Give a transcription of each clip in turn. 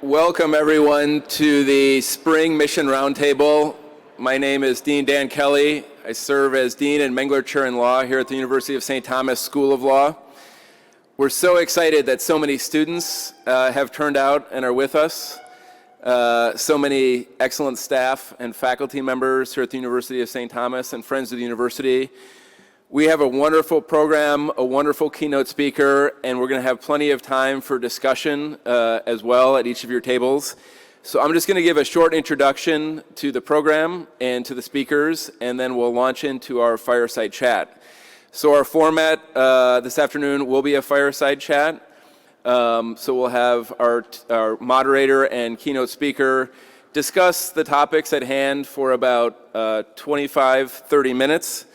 Welcome everyone to the Spring Mission Roundtable. My name is Dean Dan Kelly. I serve as Dean and Mengler Chair in Law here at the University of St. Thomas School of Law. We're so excited that so many students have turned out and are with us. So many excellent staff and faculty members here at the University of St. Thomas and friends of the university. We have a wonderful program, a wonderful keynote speaker, and we're going to have plenty of time for discussion as well at each of your tables. So I'm just going to give a short introduction to the program and to the speakers, and then we'll launch into our fireside chat. So our format this afternoon will be a fireside chat. So we'll have our moderator and keynote speaker discuss the topics at hand for about 25-30 minutes.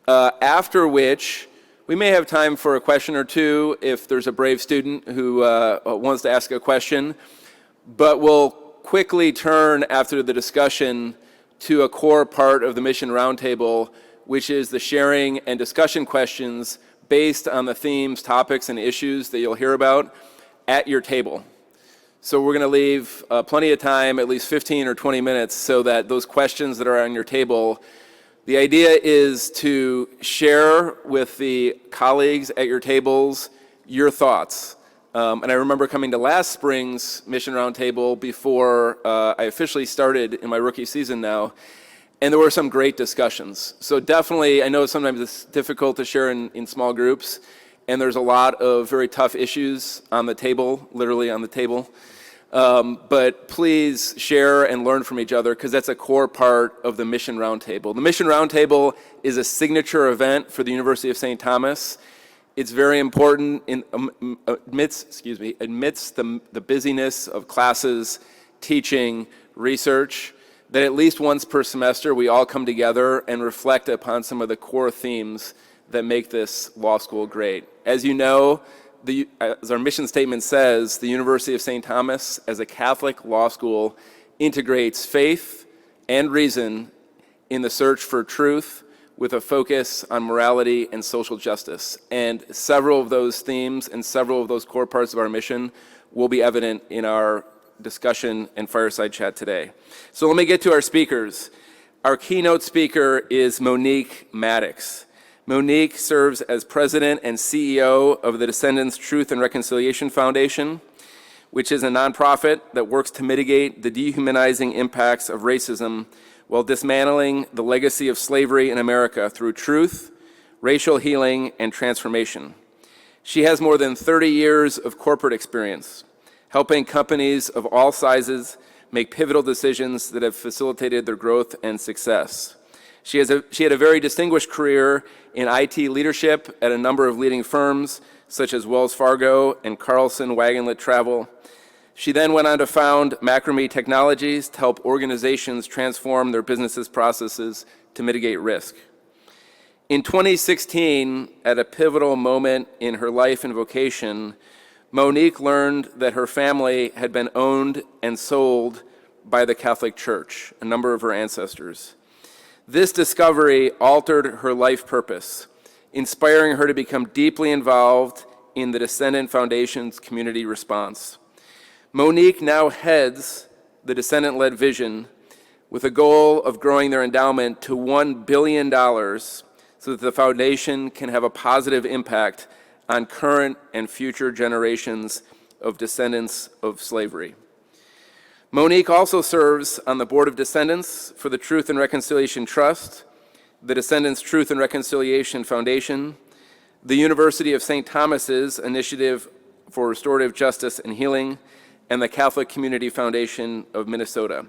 After which, we may have time for a question or two if there's a brave student who wants to ask a question, but we'll quickly turn after the discussion to a core part of the Mission Roundtable, which is the sharing and discussion questions based on the themes, topics, and issues that you'll hear about at your table. So we're going to leave plenty of time, at least 15 or 20 minutes, so that those questions that are on your table, the idea is to share with the colleagues at your tables your thoughts. And I remember coming to last spring's Mission Roundtable before I officially started in my rookie season now, and there were some great discussions. So definitely, I know sometimes it's difficult to share in small groups, and there's a lot of very tough issues on the table, literally on the table. But please share and learn from each other, because that's a core part of the Mission Roundtable. The Mission Roundtable is a signature event for the University of St. Thomas. It's very important amidst the busyness of classes, teaching, research, that at least once per semester we all come together and reflect upon some of the core themes that make this law school great. As you know, as our mission statement says, the University of St. Thomas, as a Catholic law school, integrates faith and reason in the search for truth with a focus on morality and social justice. And several of those themes and several of those core parts of our mission will be evident in our discussion and fireside chat today. So let me get to our speakers. Our keynote speaker is Monique Maddox. Monique serves as president and CEO of the Descendants Truth and Reconciliation Foundation, which is a nonprofit that works to mitigate the dehumanizing impacts of racism while dismantling the legacy of slavery in America through truth, racial healing, and transformation. She has more than 30 years of corporate experience, helping companies of all sizes make pivotal decisions that have facilitated their growth and success. She had a very distinguished career in IT leadership at a number of leading firms, such as Wells Fargo and Carlson Wagonlit Travel. She then went on to found Macrame Technologies to help organizations transform their businesses' processes to mitigate risk. In 2016, at a pivotal moment in her life and vocation, Monique learned that her family had been owned and sold by the Catholic Church, a number of her ancestors. This discovery altered her life purpose, inspiring her to become deeply involved in the Descendant Foundation's community response. Monique now heads the Descendant-led vision with a goal of growing their endowment to $1 billion so that the foundation can have a positive impact on current and future generations of descendants of slavery. Monique also serves on the board of Descendants for the Truth and Reconciliation Trust, the Descendants Truth and Reconciliation Foundation, the University of St. Thomas's Initiative for Restorative Justice and Healing, and the Catholic Community Foundation of Minnesota.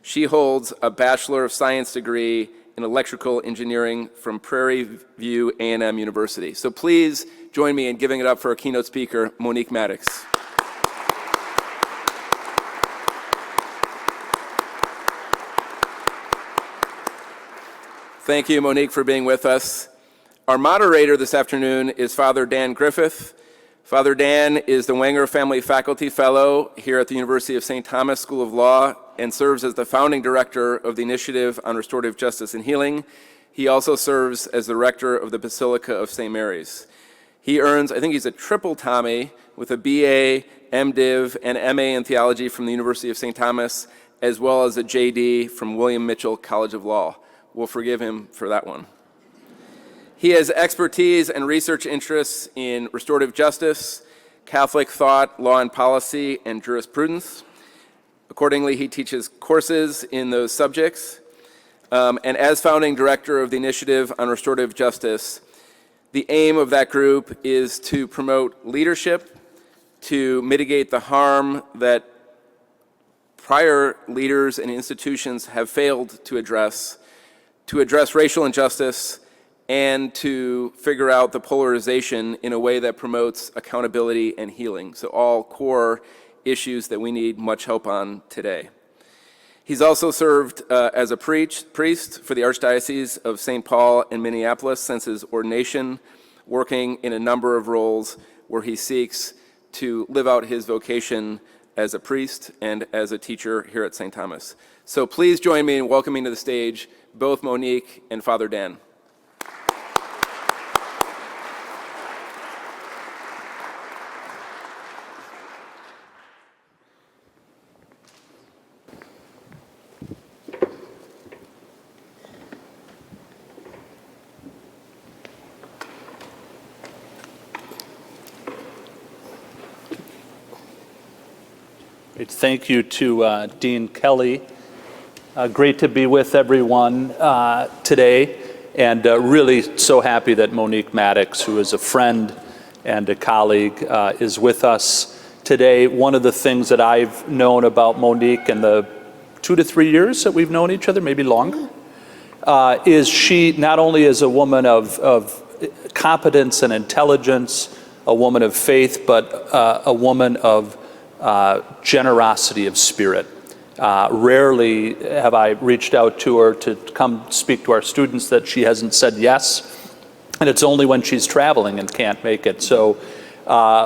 She holds a Bachelor of Science degree in electrical engineering from Prairie View A&M University. So please join me in giving it up for our keynote speaker, Monique Maddox. Thank you, Monique, for being with us. Our moderator this afternoon is Father Dan Griffith. Father Dan is the Wenger Family Faculty Fellow here at the University of St. Thomas School of Law and serves as the founding director of the Initiative on Restorative Justice and Healing. He also serves as the rector of the Basilica of St. Mary's. He earns, I think he's a triple Tommy, with a BA MDiv, and MA in Theology from the University of St. Thomas, as well as a JD from William Mitchell College of Law. We'll forgive him for that one. He has expertise and research interests in restorative justice, Catholic thought, law and policy, and jurisprudence. Accordingly, he teaches courses in those subjects. And as founding director of the Initiative on Restorative Justice, the aim of that group is to promote leadership, to mitigate the harm that prior leaders and institutions have failed to address racial injustice, and to figure out the polarization in a way that promotes accountability and healing. So all core issues that we need much help on today. He's also served as a priest for the Archdiocese of St. Paul in Minneapolis since his ordination, working in a number of roles where he seeks to live out his vocation as a priest and as a teacher here at St. Thomas. So please join me in welcoming to the stage both Monique and Father Dan. Thank you to Dean Kelly. Great to be with everyone today, and really so happy that Monique Maddox, who is a friend and a colleague, is with us today. One of the things that I've known about Monique in the 2 to 3 years that we've known each other, maybe longer, is she not only is a woman of competence and intelligence, a woman of faith, but a woman of generosity of spirit. Rarely have I reached out to her to come speak to our students that she hasn't said yes, and it's only when she's traveling and can't make it. So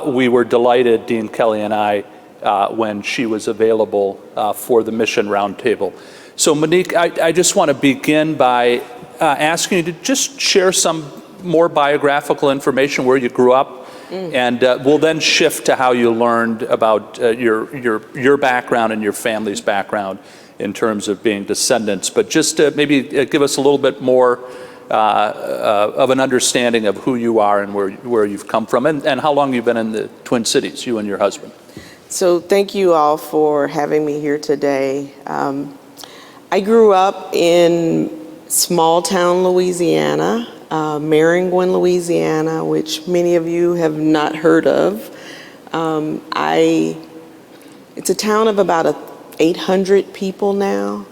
we were delighted, Dean Kelly and I, when she was available for the Mission Roundtable. So Monique, I just want to begin by asking you to just share some more biographical information, where you grew up, and we'll then shift to how you learned about your background and your family's background in terms of being descendants. But just maybe give us a little bit more of an understanding of who you are and where you've come from, and how long you've been in the Twin Cities, you and your husband. So thank you all for having me here today. I grew up in small town Louisiana, Maringouin, Louisiana, which many of you have not heard of. It's a town of about 800 people now,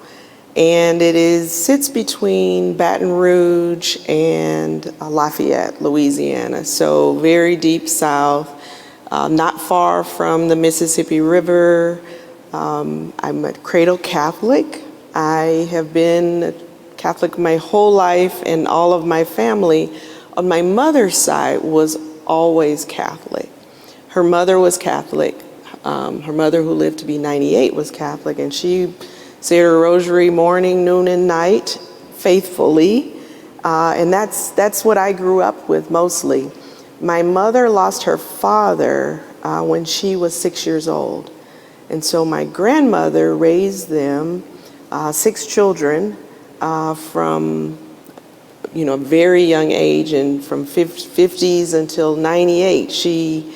and it sits between Baton Rouge and Lafayette, Louisiana. So very deep south, not far from the Mississippi River. I'm a cradle Catholic. I have been Catholic my whole life, and all of my family on my mother's side was always Catholic. Her mother was Catholic. Her mother, who lived to be 98, was Catholic, and she said her rosary morning, noon, and night faithfully. And that's what I grew up with mostly. My mother lost her father when she was 6 years old. And so my grandmother raised them, 6 children, from a very young age, and from 50s until 98, she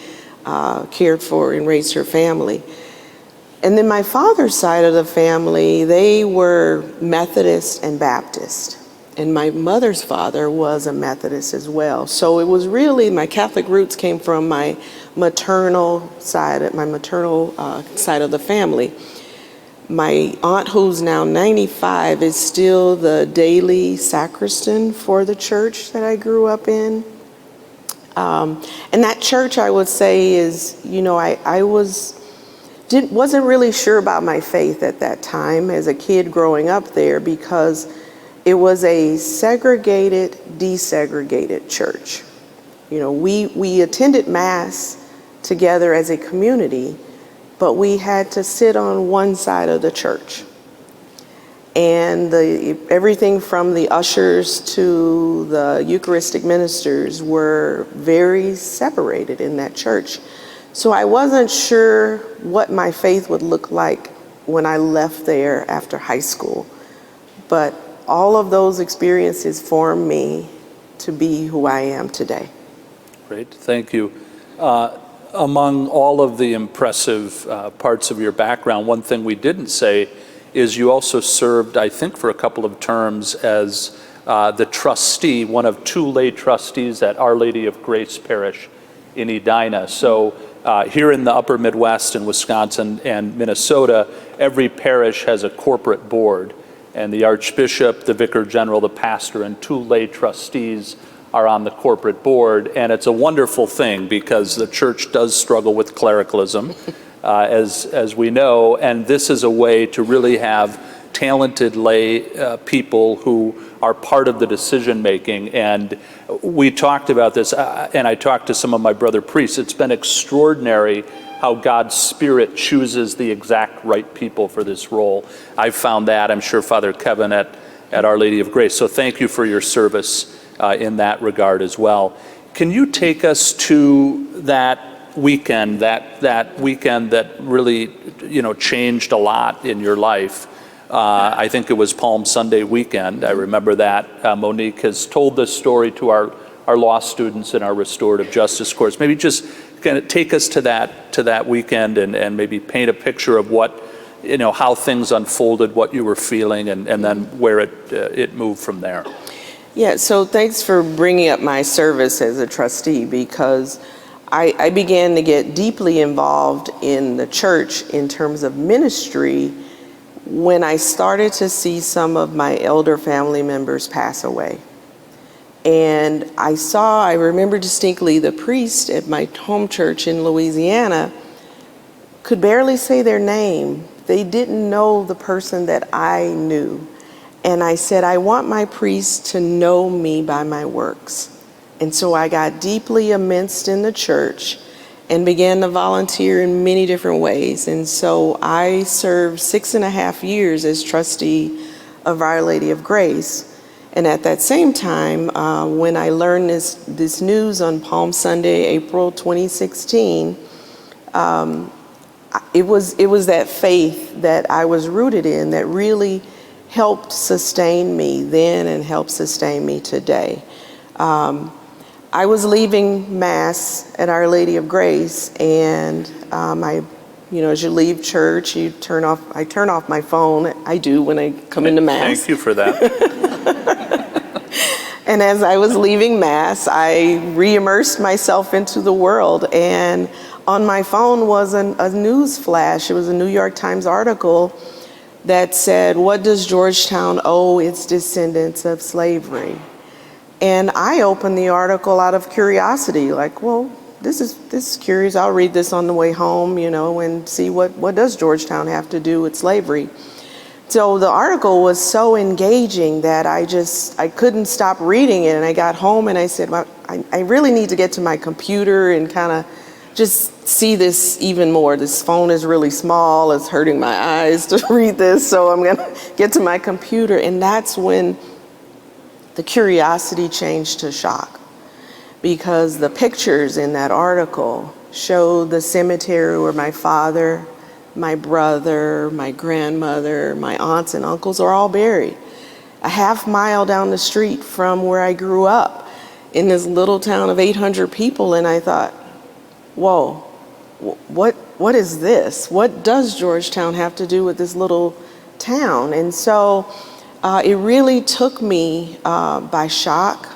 cared for and raised her family. And then my father's side of the family, they were Methodist and Baptist. And my mother's father was a Methodist as well. So it was really, my Catholic roots came from my maternal side of the family. My aunt, who's now 95, is still the daily sacristan for the church that I grew up in. And that church, I would say, is, I wasn't really sure about my faith at that time as a kid growing up there, because it was a segregated, desegregated church. We attended Mass together as a community, but we had to sit on one side of the church. And everything from the ushers to the Eucharistic ministers were very separated in that church. So I wasn't sure what my faith would look like when I left there after high school. But all of those experiences formed me to be who I am today. Great, thank you. Among all of the impressive parts of your background, one thing we didn't say is you also served, I think, for a couple of terms as the trustee, one of 2 lay trustees at Our Lady of Grace Parish in Edina. So here in the upper Midwest in Wisconsin and Minnesota, every parish has a corporate board, and the Archbishop, the Vicar General, the pastor, and 2 lay trustees are on the corporate board. And it's a wonderful thing because the church does struggle with clericalism, as we know, and this is a way to really have talented lay people who are part of the decision making. And we talked about this, and I talked to some of my brother priests. It's been extraordinary how God's Spirit chooses the exact right people for this role. I've found that, I'm sure Father Kevin at Our Lady of Grace. So thank you for your service in that regard as well. Can you take us to that weekend, that weekend that really, changed a lot in your life? I think it was Palm Sunday weekend. I remember that. Monique has told this story to our law students in our restorative justice course. Maybe just kind of take us to that weekend and maybe paint a picture of what, how things unfolded, what you were feeling, and then where it moved from there. Yeah, so thanks for bringing up my service as a trustee, because I began to get deeply involved in the church in terms of ministry when I started to see some of my elder family members pass away. And I remember distinctly the priest at my home church in Louisiana could barely say their name. They didn't know the person that I knew. And I said, I want my priest to know me by my works. And so I got deeply immersed in the church and began to volunteer in many different ways. And so I served 6.5 years as trustee of Our Lady of Grace. And at that same time, when I learned this news on Palm Sunday, April 2016, it was that faith that I was rooted in that really helped sustain me then and helped sustain me today. I was leaving Mass at Our Lady of Grace, and as you leave church, I turn off my phone. I do when I come into Mass. Thank you for that. And as I was leaving Mass, I re-immersed myself into the world, and on my phone was a news flash. It was a New York Times article that said, "What does Georgetown owe its descendants of slavery?" And I opened the article out of curiosity, like, well, this is curious. I'll read this on the way home, and see what does Georgetown have to do with slavery. So the article was so engaging that I couldn't stop reading it. And I got home and I said, well, I really need to get to my computer and kind of just see this even more. This phone is really small. It's hurting my eyes to read this. So I'm going to get to my computer. And that's when the curiosity changed to shock, because the pictures in that article showed the cemetery where my father, my brother, my grandmother, my aunts and uncles are all buried. A half mile down the street from where I grew up in this little town of 800 people. And I thought, whoa, what is this? What does Georgetown have to do with this little town? And so it really took me by shock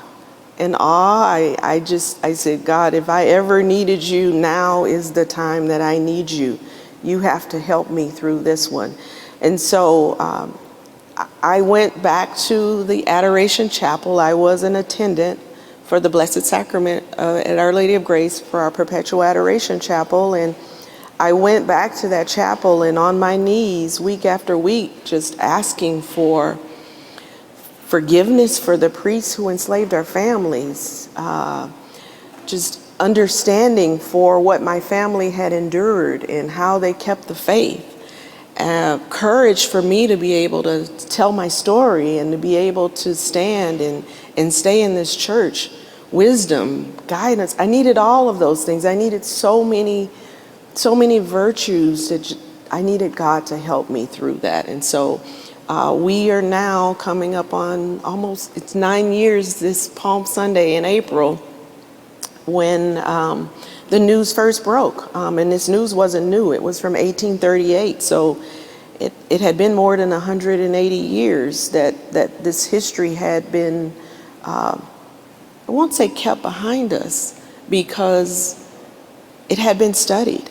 and awe. I said, God, if I ever needed you, now is the time that I need you. You have to help me through this one. And so I went back to the Adoration Chapel. I was an attendant for the Blessed Sacrament at Our Lady of Grace for our Perpetual Adoration Chapel. And I went back to that chapel and on my knees week after week, just asking for forgiveness for the priests who enslaved our families, just understanding for what my family had endured and how they kept the faith, courage for me to be able to tell my story and to be able to stand and stay in this church, wisdom, guidance. I needed all of those things. I needed so many so many virtues that I needed God to help me through that. And so we are now coming up on almost, it's 9 years this Palm Sunday in April when the news first broke. And this news wasn't new, it was from 1838. So it had been more than 180 years that this history had been, I won't say kept behind us, because it had been studied.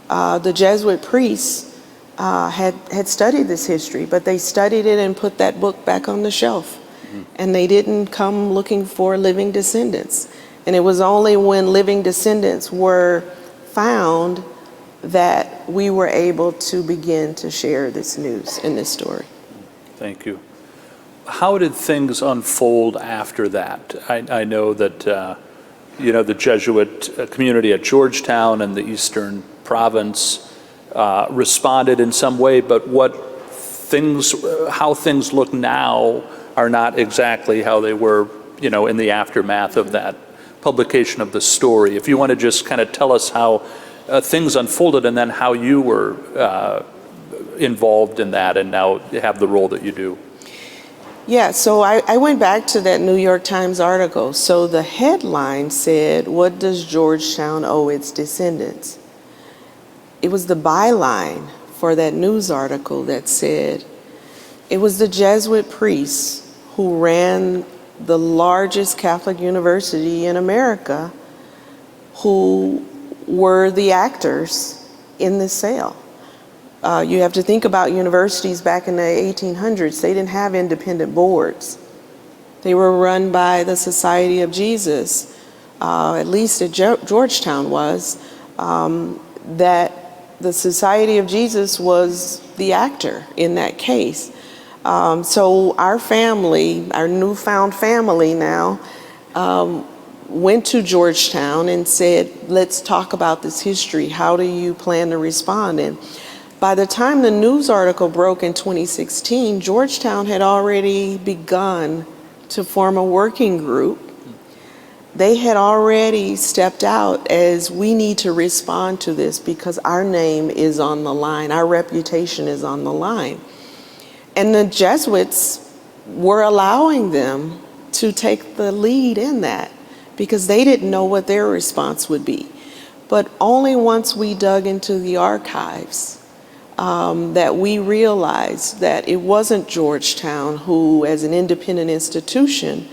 The Jesuit priests had studied this history, but they studied it and put that book back on the shelf. And they didn't come looking for living descendants. And it was only when living descendants were found that we were able to begin to share this news and this story. Thank you. How did things unfold after that? I know that the Jesuit community at Georgetown and the Eastern Province responded in some way, but how things look now are not exactly how they were, in the aftermath of that publication of the story. If you want to just kind of tell us how things unfolded and then how you were involved in that and now have the role that you do. Yeah, so I went back to that New York Times article. So the headline said, "What does Georgetown owe its descendants?" It was the byline for that news article that said, it was the Jesuit priests who ran the largest Catholic university in America who were the actors in this sale. You have to think about universities back in the 1800s. They didn't have independent boards. They were run by the Society of Jesus, at least at Georgetown was, that the Society of Jesus was the actor in that case. So our family, our newfound family now, went to Georgetown and said, let's talk about this history. How do you plan to respond? And by the time the news article broke in 2016, Georgetown had already begun to form a working group. They had already stepped out as, we need to respond to this because our name is on the line, our reputation is on the line. And the Jesuits were allowing them to take the lead in that because they didn't know what their response would be. But only once we dug into the archives that we realized that it wasn't Georgetown who, as an independent institution,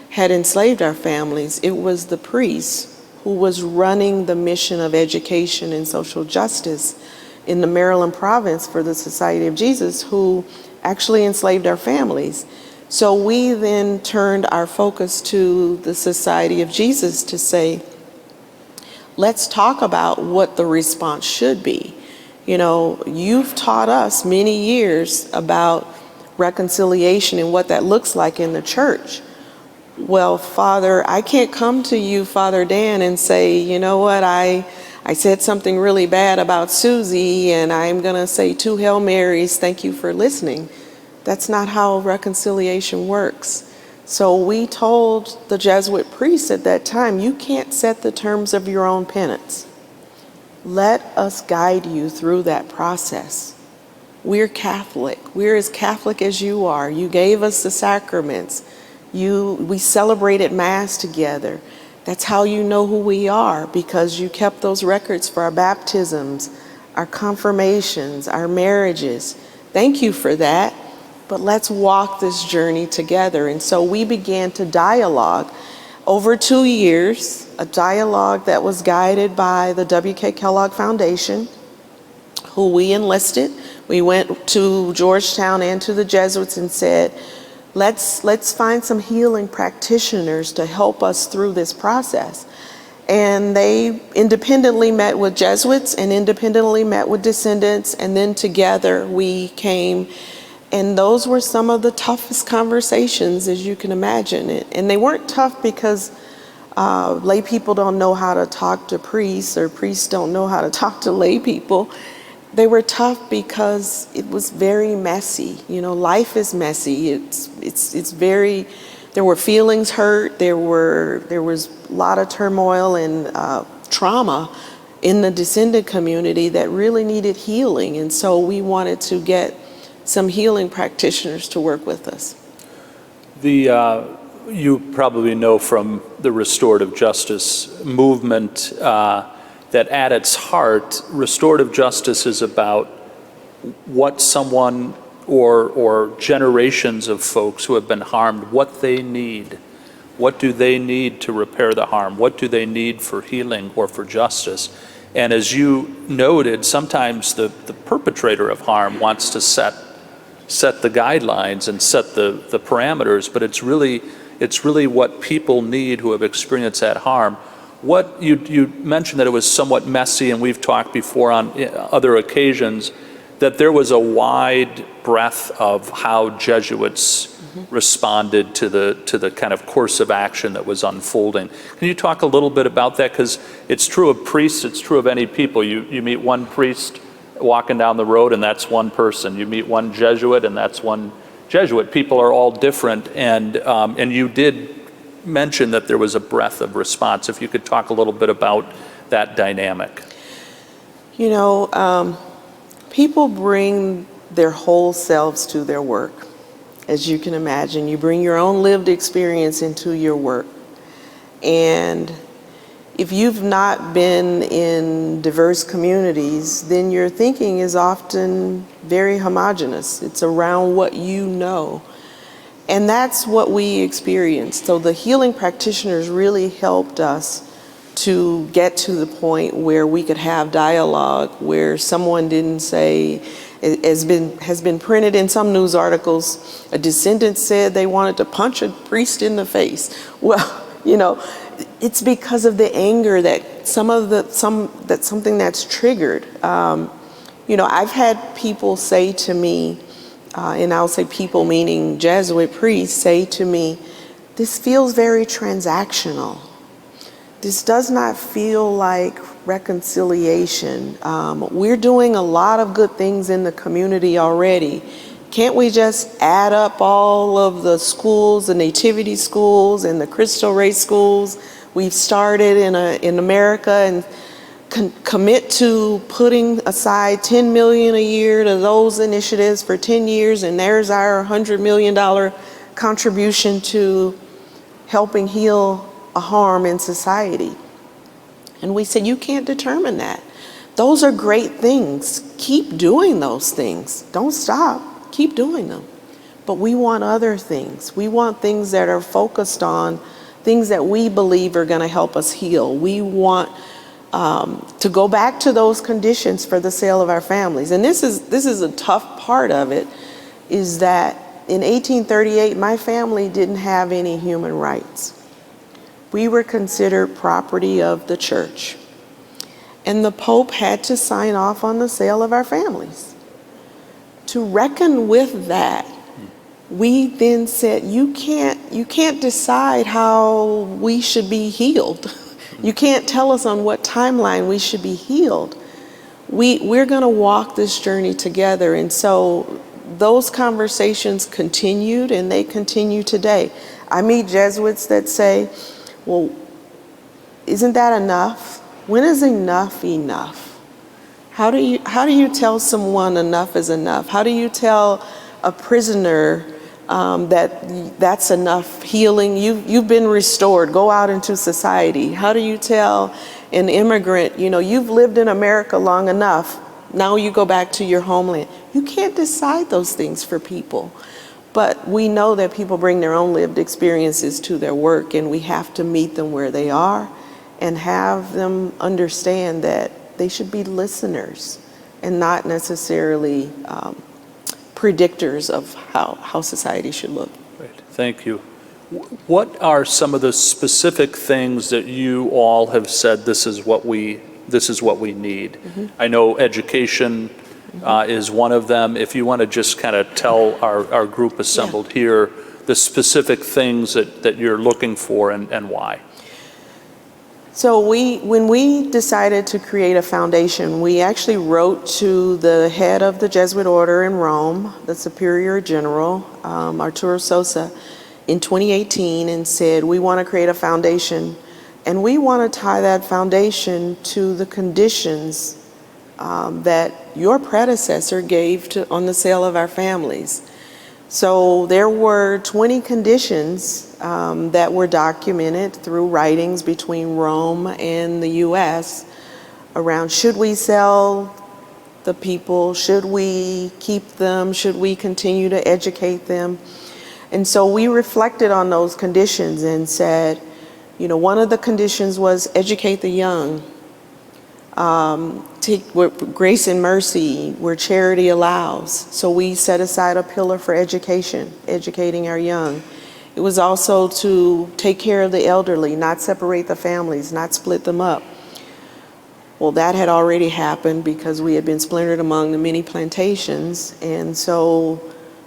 had enslaved our families. It was the priests who was running the mission of education and social justice in the Maryland province for the Society of Jesus who actually enslaved our families. So we then turned our focus to the Society of Jesus to say, let's talk about what the response should be. You've taught us many years about reconciliation and what that looks like in the church. Well, Father, I can't come to you, Father Dan, and say, you know what, I said something really bad about Susie, and I'm going to say 2 Hail Marys, thank you for listening. That's not how reconciliation works. So we told the Jesuit priests at that time, you can't set the terms of your own penance. Let us guide you through that process. We're Catholic. We're as Catholic as you are. You gave us the sacraments. We celebrated Mass together. That's how you know who we are, because you kept those records for our baptisms, our confirmations, our marriages. Thank you for that, but let's walk this journey together. And so we began to dialogue over 2 years, a dialogue that was guided by the W.K. Kellogg Foundation, who we enlisted. We went to Georgetown and to the Jesuits and said, let's find some healing practitioners to help us through this process. And they independently met with Jesuits and independently met with Descendants, and then together we came. And those were some of the toughest conversations, as you can imagine. And they weren't tough because lay people don't know how to talk to priests, or priests don't know how to talk to lay people. They were tough because it was very messy. Life is messy. It's very, there were feelings hurt. There was a lot of turmoil and trauma in the descendant community that really needed healing. And so we wanted to get some healing practitioners to work with us. You probably know from the restorative justice movement that at its heart, restorative justice is about what someone or generations of folks who have been harmed, what they need. What do they need to repair the harm? What do they need for healing or for justice? And as you noted, sometimes the perpetrator of harm wants to set the guidelines and set the parameters, but it's really what people need who have experienced that harm. What you mentioned that it was somewhat messy, and we've talked before on other occasions, that there was a wide breadth of how Jesuits responded to the kind of course of action that was unfolding. Can you talk a little bit about that? Because it's true of priests, it's true of any people. You meet one priest walking down the road and that's one person. You meet one Jesuit and that's one Jesuit. People are all different, and you did mention that there was a breadth of response. If you could talk a little bit about that dynamic. You know, people bring their whole selves to their work. As you can imagine, you bring your own lived experience into your work. And if you've not been in diverse communities, then your thinking is often very homogenous. It's around what you know. And that's what we experienced. So the healing practitioners really helped us to get to the point where we could have dialogue, where someone didn't say, has been printed in some news articles, a descendant said they wanted to punch a priest in the face. Well, you know, it's because of the anger that something that's triggered. You know, I've had people say to me, and I'll say people meaning Jesuit priests, say to me, this feels very transactional. This does not feel like reconciliation. We're doing a lot of good things in the community already. Can't we just add up all of the schools, the nativity schools and the Cristo Rey schools we've started in America, and commit to putting aside $10 million a year to those initiatives for 10 years, and there's our $100 million contribution to helping heal a harm in society. And we said, you can't determine that. Those are great things. Keep doing those things. Don't stop. Keep doing them. But we want other things. We want things that are focused on things that we believe are going to help us heal. We want to go back to those conditions for the sale of our families. And this is a tough part of it, is that in 1838, my family didn't have any human rights. We were considered property of the church. And the Pope had to sign off on the sale of our families. To reckon with that, we then said, you can't decide how we should be healed. You can't tell us on what timeline we should be healed. We're going to walk this journey together. And so those conversations continued, and they continue today. I meet Jesuits that say, well, isn't that enough? When is enough enough? How do you tell someone enough is enough? How do you tell a prisoner that's enough healing? You've been restored. Go out into society. How do you tell an immigrant, you know, you've lived in America long enough. Now you go back to your homeland. You can't decide those things for people. But we know that people bring their own lived experiences to their work, and we have to meet them where they are and have them understand that they should be listeners and not necessarily predictors of how society should look. Great, thank you. What are some of the specific things that you all have said, this is what we need? Mm-hmm. I know education is one of them. If you want to just kind of tell our group assembled here the specific things that you're looking for and why. So when we decided to create a foundation, we actually wrote to the head of the Jesuit order in Rome, the Superior General, Arturo Sosa, in 2018, and said, we want to create a foundation And we want to tie that foundation to the conditions that your predecessor gave on the sale of our families. So there were 20 conditions that were documented through writings between Rome and the U.S. around, should we sell the people? Should we keep them? Should we continue to educate them? And so we reflected on those conditions and said, you know, one of the conditions was educate the young. Take grace and mercy where charity allows. So we set aside a pillar for education, educating our young. It was also to take care of the elderly, not separate the families, not split them up. Well, that had already happened because we had been splintered among the many plantations. And so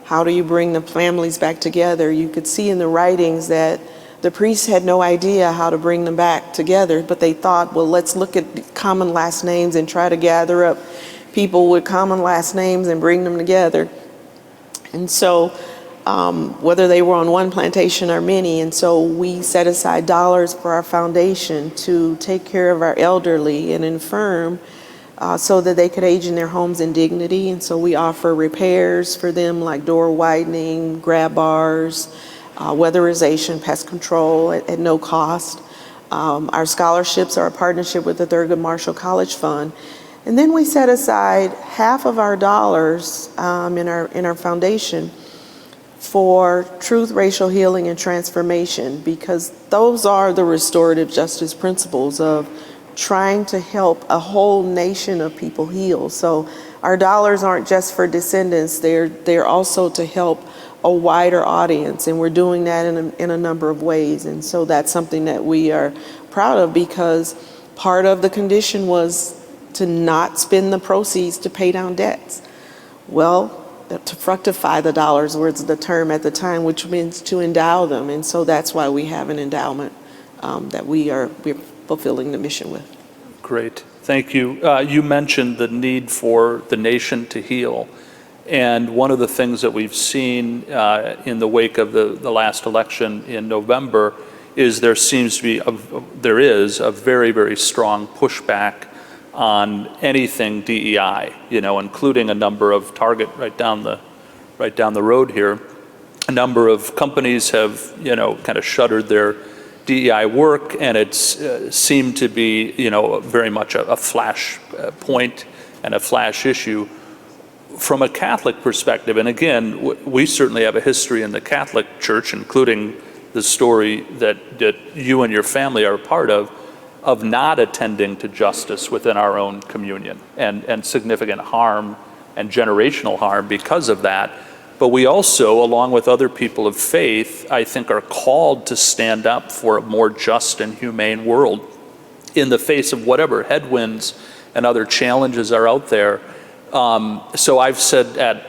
how do you bring the families back together? You could see in the writings that the priests had no idea how to bring them back together, but they thought, well, let's look at common last names and try to gather up people with common last names and bring them together. And so whether they were on one plantation or many, and so we set aside dollars for our foundation to take care of our elderly and infirm so that they could age in their homes in dignity. And so we offer repairs for them like door widening, grab bars, weatherization, pest control at no cost. Our scholarships are a partnership with the Thurgood Marshall College Fund. And then we set aside half of our dollars in our foundation for truth, racial healing, and transformation, because those are the restorative justice principles of trying to help a whole nation of people heal. So our dollars aren't just for descendants, they're also to help a wider audience, and we're doing that in a number of ways. And so that's something that we are proud of, because part of the condition was to not spend the proceeds to pay down debts. Well, to fructify the dollars was the term at the time, which means to endow them. And so that's why we have an endowment that we're fulfilling the mission with. Great, thank you. You mentioned the need for the nation to heal. And one of the things that we've seen in the wake of the last election in November is there is a very, very strong pushback on anything DEI, you know, including a number of Target right down the road here. A number of companies have, you know, kind of shuttered their DEI work, and it's seemed to be, you know, very much a flash point and a flash issue. From a Catholic perspective, and again, we certainly have a history in the Catholic Church, including the story that you and your family are a part of not attending to justice within our own communion, and significant harm and generational harm because of that. But we also, along with other people of faith, I think are called to stand up for a more just and humane world in the face of whatever headwinds and other challenges are out there. So I've said at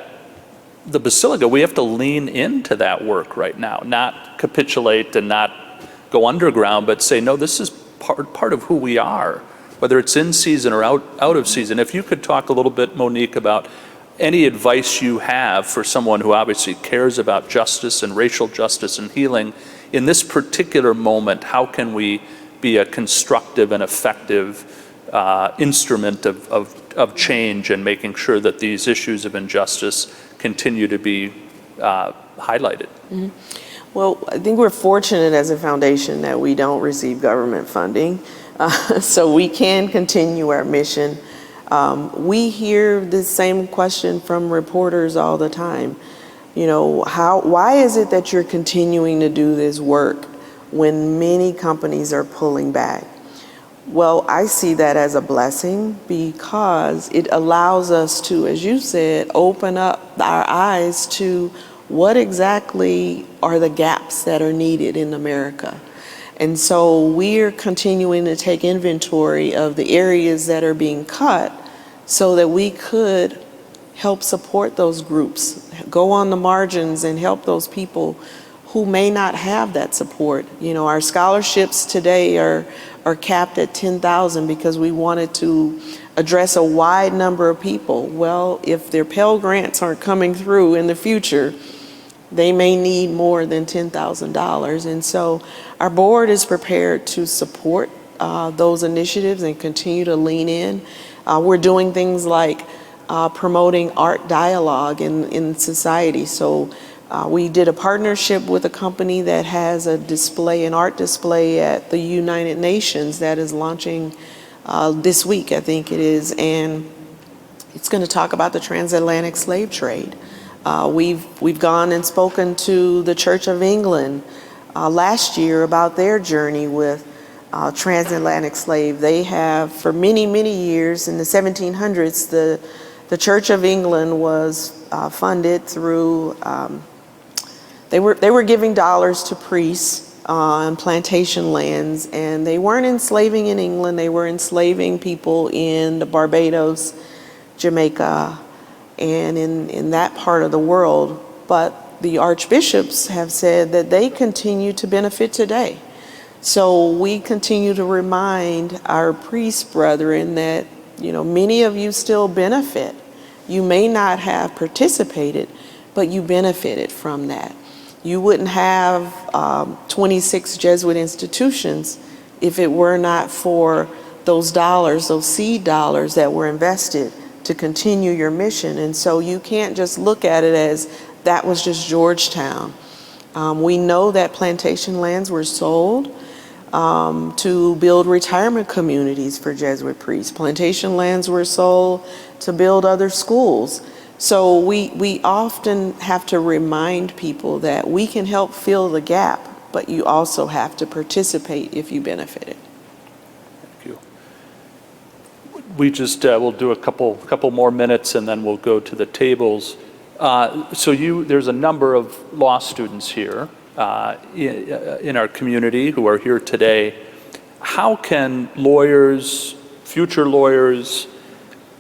the Basilica, we have to lean into that work right now, not capitulate and not go underground, but say, no, this is part of who we are, whether it's in season or out of season. If you could talk a little bit, Monique, about any advice you have for someone who obviously cares about justice and racial justice and healing in this particular moment, how can we be a constructive and effective instrument of change and making sure that these issues of injustice continue to be highlighted? Mm-hmm. Well, I think we're fortunate as a foundation that we don't receive government funding, so we can continue our mission. We hear the same question from reporters all the time. You know, why is it that you're continuing to do this work when many companies are pulling back? Well, I see that as a blessing because it allows us to, as you said, open up our eyes to what exactly are the gaps that are needed in America. And so we're continuing to take inventory of the areas that are being cut so that we could help support those groups, go on the margins and help those people who may not have that support. You know, our scholarships today are capped at 10,000 because we wanted to address a wide number of people. Well, if their Pell Grants aren't coming through in the future, they may need more than $10,000. And so our board is prepared to support those initiatives and continue to lean in. We're doing things like promoting art dialogue in society. So we did a partnership with a company that has an art display at the United Nations that is launching this week, I think it is, and it's going to talk about the transatlantic slave trade. We've gone and spoken to the Church of England last year about their journey with transatlantic slave. They have, for many, many years, in the 1700s, the Church of England was funded through, they were giving dollars to priests on plantation lands, and they weren't enslaving in England, they were enslaving people in the Barbados, Jamaica, and in that part of the world. But the archbishops have said that they continue to benefit today. So we continue to remind our priest brethren that, many of you still benefit. You may not have participated, but you benefited from that. You wouldn't have 26 Jesuit institutions if it were not for those dollars, those seed dollars that were invested to continue your mission. And so you can't just look at it as that was just Georgetown. We know that plantation lands were sold to build retirement communities for Jesuit priests. Plantation lands were sold to build other schools. So we often have to remind people that we can help fill the gap, but you also have to participate if you benefited. Thank you. We just we'll do a couple more minutes and then we'll go to the tables. There's a number of law students here in our community who are here today. How can lawyers, future lawyers,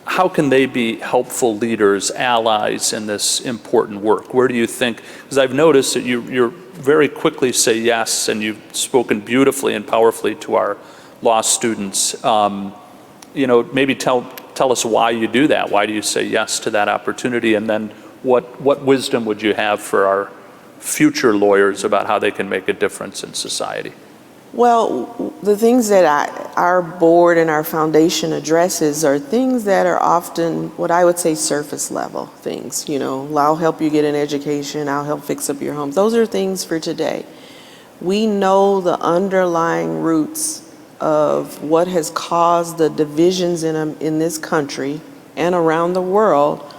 how can they be helpful leaders, allies in this important work? Where do you think, because I've noticed that you're very quickly say yes, and you've spoken beautifully and powerfully to our law students. Maybe tell us why you do that. Why do you say yes to that opportunity? And then what wisdom would you have for our future lawyers about how they can make a difference in society? Well, the things that our board and our foundation addresses are things that are often what I would say surface level things. I'll help you get an education, I'll help fix up your homes. Those are things for today. We know the underlying roots of what has caused the divisions in this country and around the world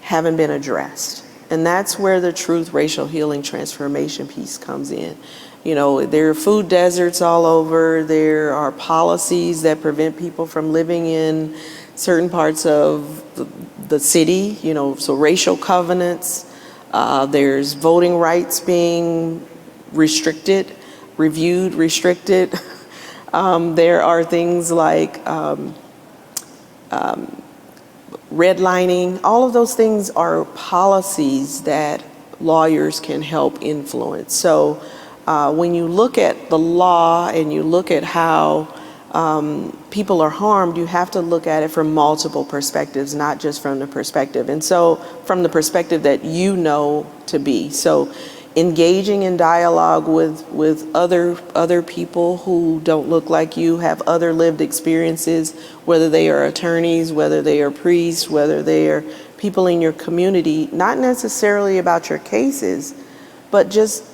haven't been addressed. And that's where the truth, racial healing, transformation piece comes in. There are food deserts all over. There are policies that prevent people from living in certain parts of the city, so racial covenants. There's voting rights being restricted, reviewed, restricted. There are things like redlining. All of those things are policies that lawyers can help influence. So when you look at the law and you look at how people are harmed, you have to look at it from multiple perspectives, not just from the perspective. And so from the perspective that to be. So engaging in dialogue with other people who don't look like you, have other lived experiences, whether they are attorneys, whether they are priests, whether they are people in your community, not necessarily about your cases, but just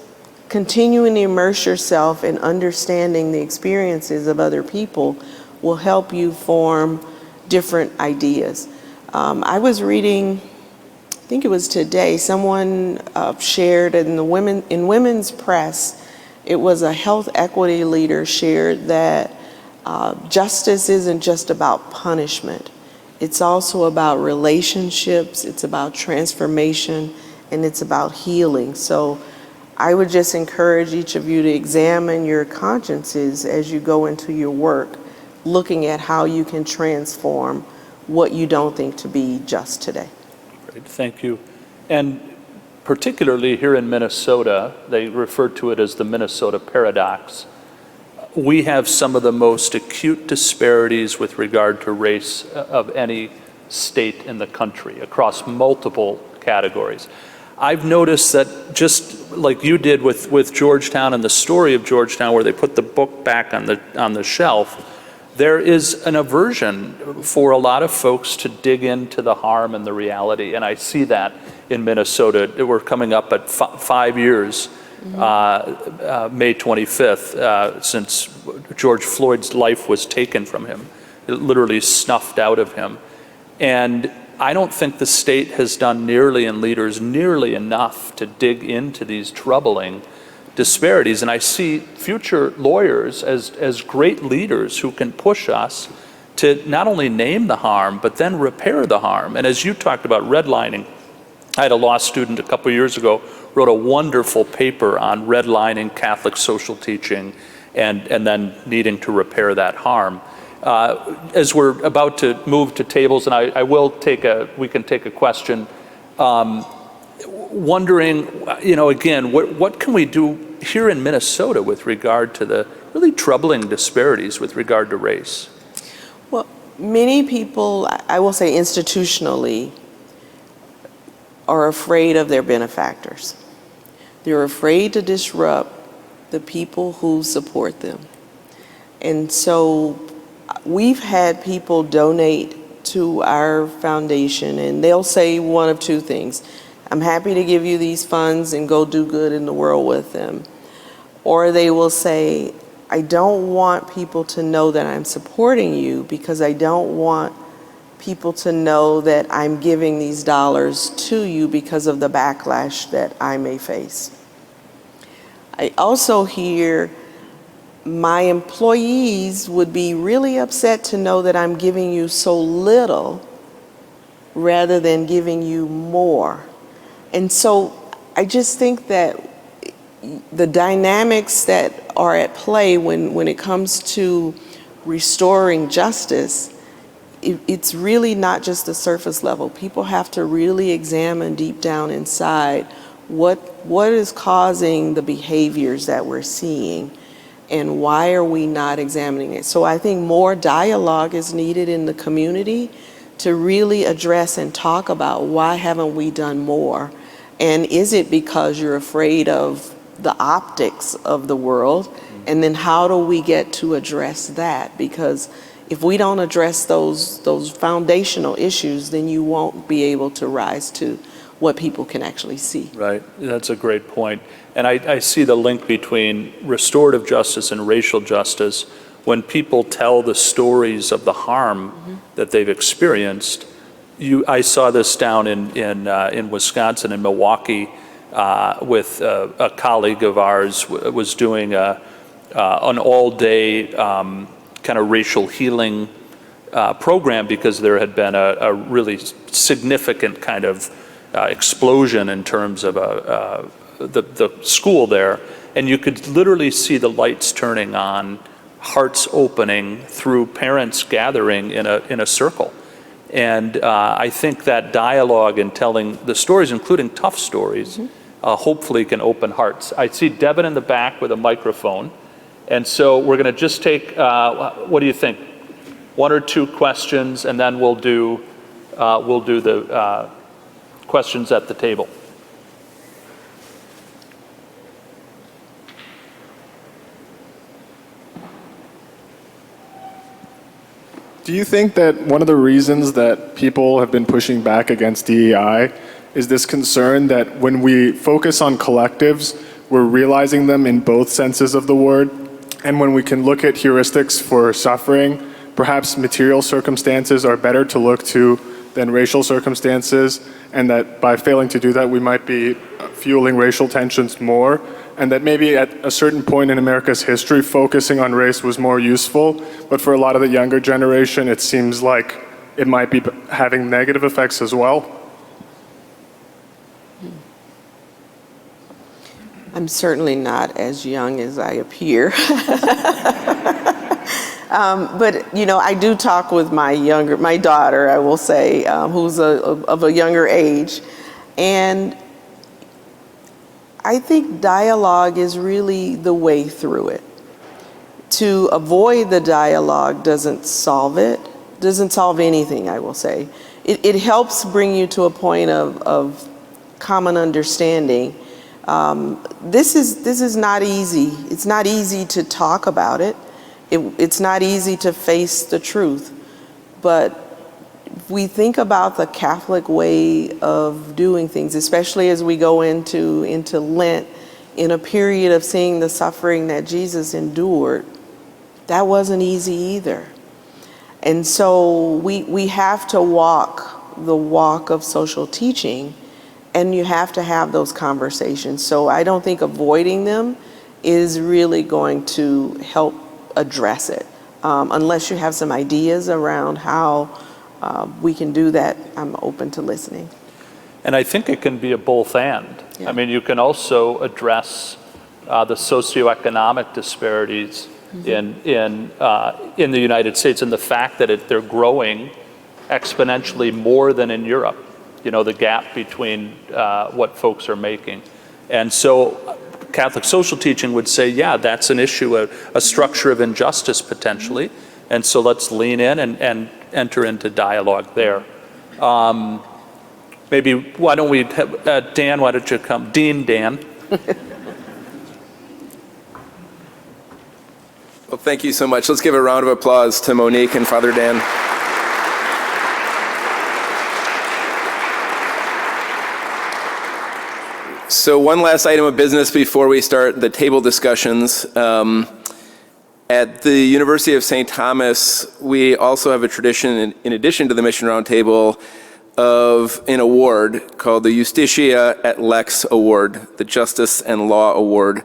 continuing to immerse yourself in understanding the experiences of other people will help you form different ideas. I was reading, I think it was today, someone shared in Women's Press, it was a health equity leader shared that justice isn't just about punishment. It's also about relationships, it's about transformation, and it's about healing. So I would just encourage each of you to examine your consciences as you go into your work, looking at how you can transform what you don't think to be just today. Great, thank you. And particularly here in Minnesota, they refer to it as the Minnesota paradox. We have some of the most acute disparities with regard to race of any state in the country across multiple categories. I've noticed that just like you did with Georgetown and the story of Georgetown, where they put the book back on the shelf, there is an aversion for a lot of folks to dig into the harm and the reality, and I see that in Minnesota. We're coming up at 5 years, May 25th, since George Floyd's life was taken from him, literally snuffed out of him. And I don't think the state has done nearly enough to dig into these troubling disparities. And I see future lawyers as great leaders who can push us to not only name the harm, but then repair the harm. And as you talked about redlining, I had a law student a couple years ago wrote a wonderful paper on redlining Catholic social teaching and then needing to repair that harm. As we're about to move to tables, and we can take a question, wondering, again, what can we do here in Minnesota with regard to the really troubling disparities with regard to race? Well, many people, I will say institutionally, are afraid of their benefactors. They're afraid to disrupt the people who support them. And so we've had people donate to our foundation, and they'll say one of two things. I'm happy to give you these funds and go do good in the world with them. Or they will say, I don't want people to know that I'm supporting you because I don't want people to know that I'm giving these dollars to you because of the backlash that I may face. I also hear my employees would be really upset to know that I'm giving you so little rather than giving you more. And so I just think that the dynamics that are at play when it comes to restoring justice, it's really not just the surface level. People have to really examine deep down inside what is causing the behaviors that we're seeing and why are we not examining it. So I think more dialogue is needed in the community to really address and talk about why haven't we done more, and is it because you're afraid of the optics of the world, and then how do we get to address that? Because if we don't address those foundational issues, then you won't be able to rise to what people can actually see. Right, that's a great point. And I see the link between restorative justice and racial justice. When people tell the stories of the harm that they've experienced, I saw this down in Wisconsin, in Milwaukee, with a colleague of ours was doing an all-day kind of racial healing program because there had been a really significant kind of explosion in terms of the school there, and you could literally see the lights turning on, hearts opening through parents gathering in a circle. And I think that dialogue and telling the stories, including tough stories, hopefully can open hearts. I see Devin in the back with a microphone, and so we're going to just take, what do you think, 1 or 2 questions, and then we'll do the questions at the table. Do you think that one of the reasons that people have been pushing back against DEI is this concern that when we focus on collectives, we're realizing them in both senses of the word? And when we can look at heuristics for suffering, perhaps material circumstances are better to look to than racial circumstances, and that by failing to do that, we might be fueling racial tensions more, and that maybe at a certain point in America's history, focusing on race was more useful, but for a lot of the younger generation, it seems like it might be having negative effects as well? I'm certainly not as young as I appear. But I do talk with my daughter, I will say, who's of a younger age. And I think dialogue is really the way through it. To avoid the dialogue doesn't solve anything, I will say. It helps bring you to a point of common understanding. This is not easy. It's not easy to talk about it. It's not easy to face the truth. But if we think about the Catholic way of doing things, especially as we go into Lent, in a period of seeing the suffering that Jesus endured, that wasn't easy either. And so we have to walk the walk of social teaching, and you have to have those conversations. So I don't think avoiding them is really going to help address it. Unless you have some ideas around how we can do that, I'm open to listening. And I think it can be a both and. Yeah. I mean, you can also address the socioeconomic disparities in the United States, and the fact that they're growing exponentially more than in Europe. You know, the gap between what folks are making. And so Catholic social teaching would say, yeah, that's an issue, a structure of injustice potentially. And so let's lean in and enter into dialogue there. Maybe, why don't we have, Dan, why don't you come? Dean Dan. Well, thank you so much. Let's give a round of applause to Monique and Father Dan. So one last item of business before we start the table discussions. At the University of St. Thomas, we also have a tradition, in addition to the Mission Roundtable, of an award called the Iustitia et Lex Award, the Justice and Law Award.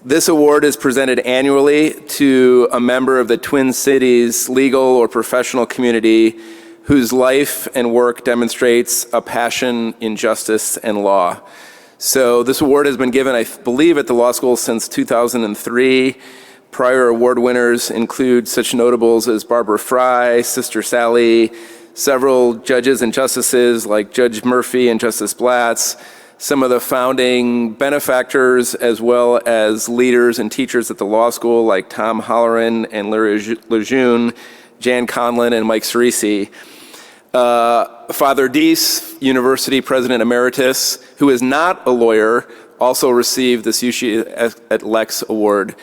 This award is presented annually to a member of the Twin Cities legal or professional community whose life and work demonstrates a passion in justice and law. So this award has been given, I believe, at the law school since 2003. Prior award winners include such notables as Barbara Fry, Sister Sally, several judges and justices like Judge Murphy and Justice Blatz, some of the founding benefactors, as well as leaders and teachers at the law school like Tom Holleran and Larry Lejeune, Jan Conlon, and Mike Cerisi. Father Deese, University President Emeritus, who is not a lawyer, also received this Iustitia et Lex Award.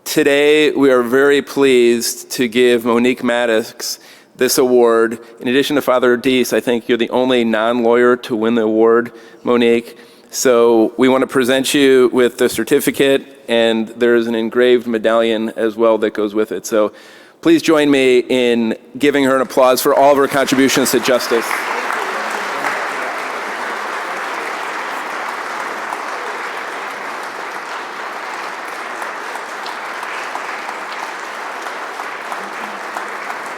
Today, we are very pleased to give Monique Maddox this award. In addition to Father Deese, I think you're the only non-lawyer to win the award, Monique. So we want to present you with the certificate, and there's an engraved medallion as well that goes with it. So please join me in giving her an applause for all of her contributions to justice.